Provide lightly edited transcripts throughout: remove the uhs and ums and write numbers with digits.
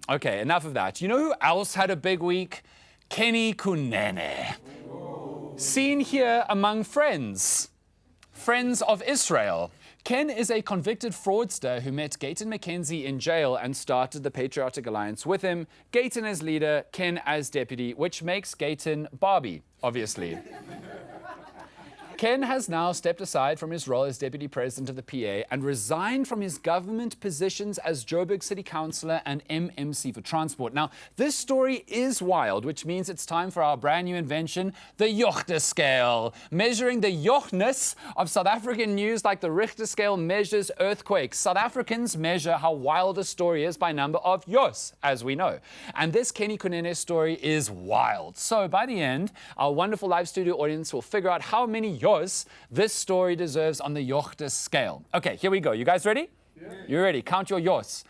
Okay, enough of that. You know who else had a big week? Kenny Kunene. Seen here among friends of Israel. Ken is a convicted fraudster who met Gayton McKenzie in jail and started the Patriotic Alliance with him. Gayton as leader, Ken as deputy, which makes Gayton Barbie, obviously. Ken has now stepped aside from his role as deputy president of the PA and resigned from his government positions as Joburg City Councillor and MMC for Transport. Now, this story is wild, which means it's time for our brand new invention, the Richter scale, measuring the Jochness of South African news like the Richter scale measures earthquakes. South Africans measure how wild a story is by number of Jos, as we know. And this Kenny Kunene story is wild. So by the end, our wonderful live studio audience will figure out how many this story deserves on the Richter scale. Okay, here we go. You guys ready? Yeah. You ready? Count your Jos.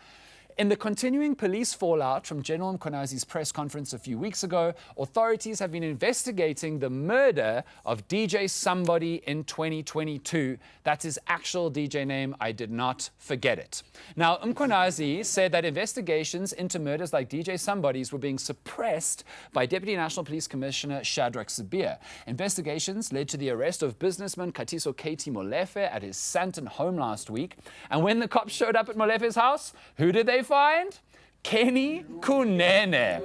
In the continuing police fallout from General Mkhonazi's press conference a few weeks ago, authorities have been investigating the murder of DJ Somebody in 2022. That's his actual DJ name. I did not forget it. Now, Mkhonazi said that investigations into murders like DJ Somebody's were being suppressed by Deputy National Police Commissioner Shadrack Sabir. Investigations led to the arrest of businessman Katiso TK Molefe at his Sandton home last week. And when the cops showed up at Molefe's house, who did they find? Kenny Kunene.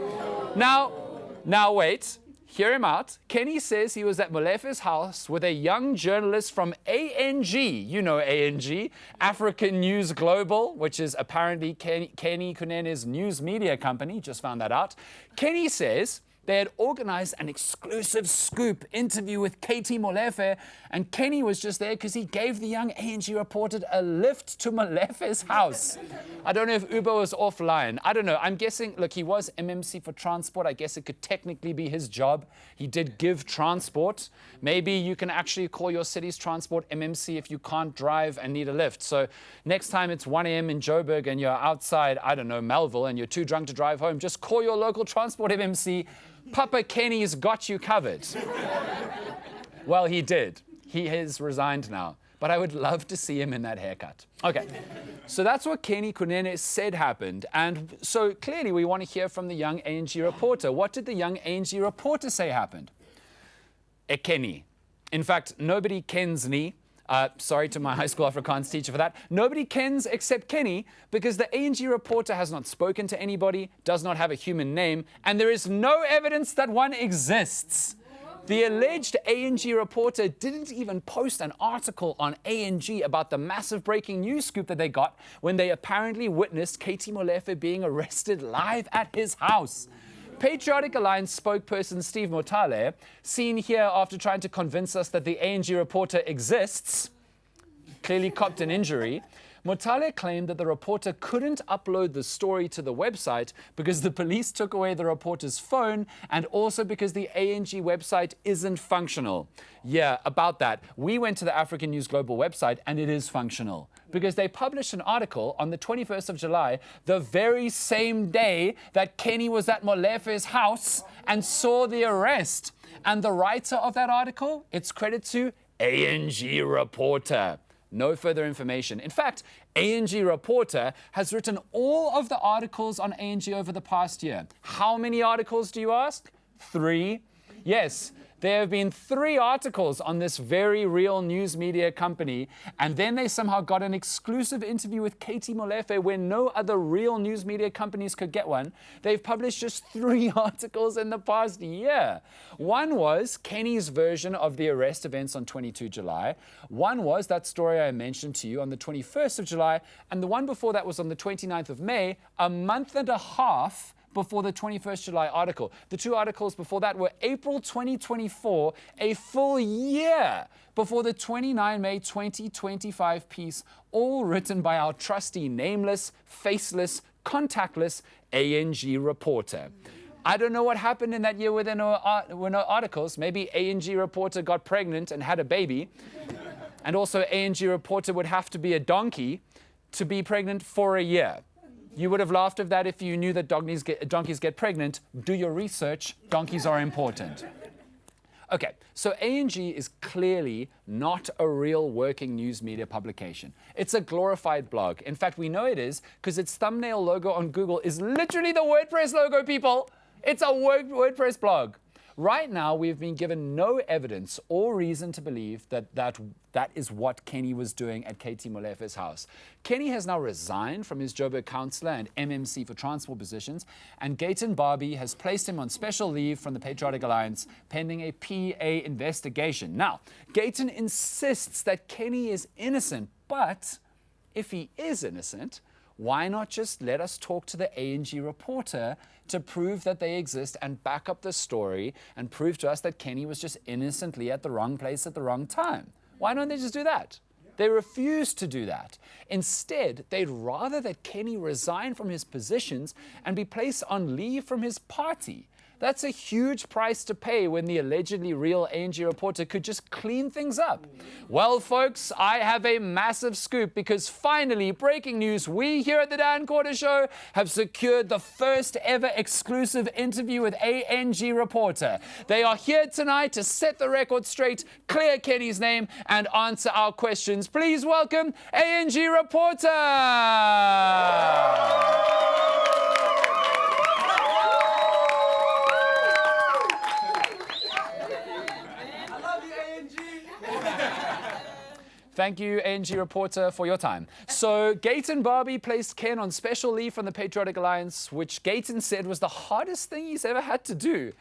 Now wait, hear him out. Kenny says he was at Molefe's house with a young journalist from ANG, you know ANG, African News Global, which is apparently Kenny Kunene's news media company, just found that out. Kenny says they had organized an exclusive scoop interview with TK Molefe, and Kenny was just there because he gave the young ANG reporter a lift to Molefe's house. I don't know if Uber was offline. I don't know. I'm guessing, look, he was MMC for Transport. I guess it could technically be his job. He did give transport. Maybe you can actually call your city's transport MMC if you can't drive and need a lift. So next time it's 1 a.m. in Joburg and you're outside, I don't know, Melville, and you're too drunk to drive home, just call your local transport MMC. Papa Kenny's got you covered. Well, he did. He has resigned now. But I would love to see him in that haircut. Okay, so that's what Kenny Kunene said happened. And so clearly we want to hear from the young ANG reporter. What did the young ANG reporter say happened? Kenny. In fact, nobody kens nie. Sorry to my high school Afrikaans teacher for that. Nobody kens except Kenny because the ANG reporter has not spoken to anybody, does not have a human name, and there is no evidence that one exists. The alleged ANG reporter didn't even post an article on ANG about the massive breaking news scoop that they got when they apparently witnessed TK Molefe being arrested live at his house. Patriotic Alliance spokesperson Steve Motale, seen here after trying to convince us that the ANG reporter exists, clearly copped an injury. Motale claimed that the reporter couldn't upload the story to the website because the police took away the reporter's phone and also because the ANG website isn't functional. Yeah, about that. We went to the African News Global website and it is functional because they published an article on the 21st of July, the very same day that Kenny was at Molefe's house and saw the arrest. And the writer of that article, it's credit to ANG reporter. No further information. In fact, ANG reporter has written all of the articles on ANG over the past year. How many articles do you ask? 3. Yes, there have been 3 articles on this very real news media company, and then they somehow got an exclusive interview with TK Molefe where no other real news media companies could get one. They've published just 3 articles in the past year. One was Kenny's version of the arrest events on 22 July. One was that story I mentioned to you on the 21st of July, and the one before that was on the 29th of May, a month and a half before the 21st July article. The 2 articles before that were April 2024, a full year before the 29 May 2025 piece, all written by our trusty nameless, faceless, contactless ANG reporter. I don't know what happened in that year where there were no articles. Maybe ANG reporter got pregnant and had a baby. And also ANG reporter would have to be a donkey to be pregnant for a year. You would have laughed at that if you knew that donkeys get pregnant. Do your research. Donkeys are important. Okay, so eNCA is clearly not a real working news media publication. It's a glorified blog. In fact, we know it is because its thumbnail logo on Google is literally the WordPress logo, people. It's a WordPress blog. Right now, we've been given no evidence or reason to believe that is what Kenny was doing at TK Molefe's house. Kenny has now resigned from his Joburg councillor and MMC for transport positions, and Gayton Barbie has placed him on special leave from the Patriotic Alliance pending a PA investigation. Now, Gayton insists that Kenny is innocent, but if he is innocent, why not just let us talk to the eNCA reporter to prove that they exist and back up the story and prove to us that Kenny was just innocently at the wrong place at the wrong time? Why don't they just do that? They refuse to do that. Instead, they'd rather that Kenny resign from his positions and be placed on leave from his party. That's a huge price to pay when the allegedly real eNCA reporter could just clean things up. Well, folks, I have a massive scoop because finally, breaking news, we here at the Dan Quarter Show have secured the first ever exclusive interview with eNCA reporter. They are here tonight to set the record straight, clear Kenny's name, and answer our questions. Please welcome eNCA reporter! Thank you, eNCA reporter, for your time. So, Gayton Barbie placed Ken on special leave from the Patriotic Alliance, which Gayton said was the hardest thing he's ever had to do,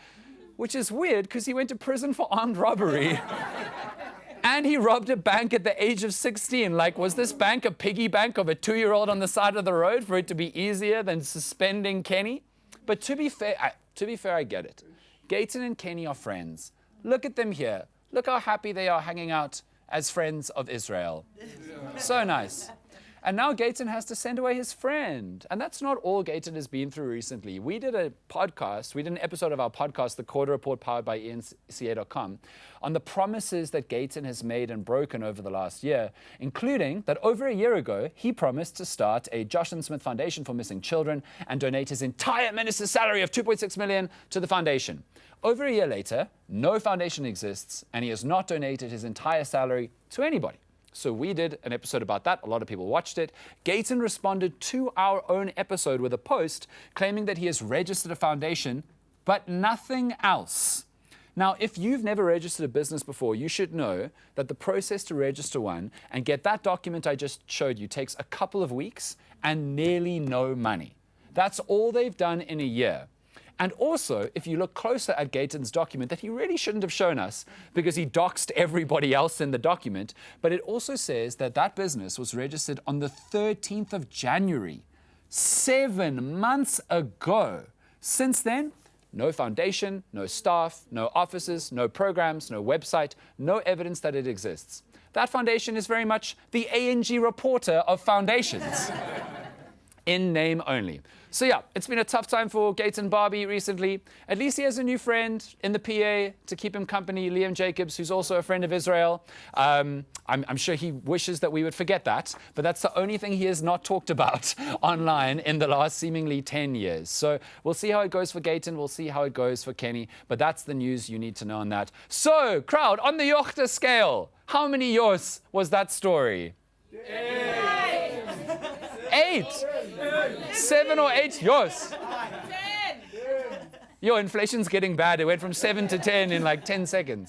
which is weird because he went to prison for armed robbery. And he robbed a bank at the age of 16. Like, was this bank a piggy bank of a 2-year-old on the side of the road for it to be easier than suspending Kenny? But to be fair, I get it. Gayton and Kenny are friends. Look at them here. Look how happy they are hanging out as friends of Israel. So nice. And now Gayton has to send away his friend. And that's not all Gayton has been through recently. We did an episode of our podcast, The Quarter Report, powered by eNCA.com, on the promises that Gayton has made and broken over the last year, including that over a year ago, he promised to start a Josh & Smith Foundation for Missing Children and donate his entire minister's salary of $2.6 million to the foundation. Over a year later, no foundation exists, and he has not donated his entire salary to anybody. So we did an episode about that. A lot of people watched it. Gayton responded to our own episode with a post claiming that he has registered a foundation, but nothing else. Now, if you've never registered a business before, you should know that the process to register one and get that document I just showed you takes a couple of weeks and nearly no money. That's all they've done in a year. And also, if you look closer at Gayton's document that he really shouldn't have shown us because he doxed everybody else in the document, but it also says that that business was registered on the 13th of January, 7 months ago. Since then, no foundation, no staff, no offices, no programs, no website, no evidence that it exists. That foundation is very much the eNCA reporter of foundations. In name only. So yeah, it's been a tough time for Gayton Barbie recently. At least he has a new friend in the PA to keep him company, Liam Jacobs, who's also a friend of Israel. I'm sure he wishes that we would forget that, but that's the only thing he has not talked about online in the last seemingly 10 years. So we'll see how it goes for Gayton, we'll see how it goes for Kenny, but that's the news you need to know on that. So, crowd, on the Yochta scale, how many yos was that story? 8. 7 or 8 yos. 10. Yo, inflation's getting bad. It went from 7 to 10 in like 10 seconds.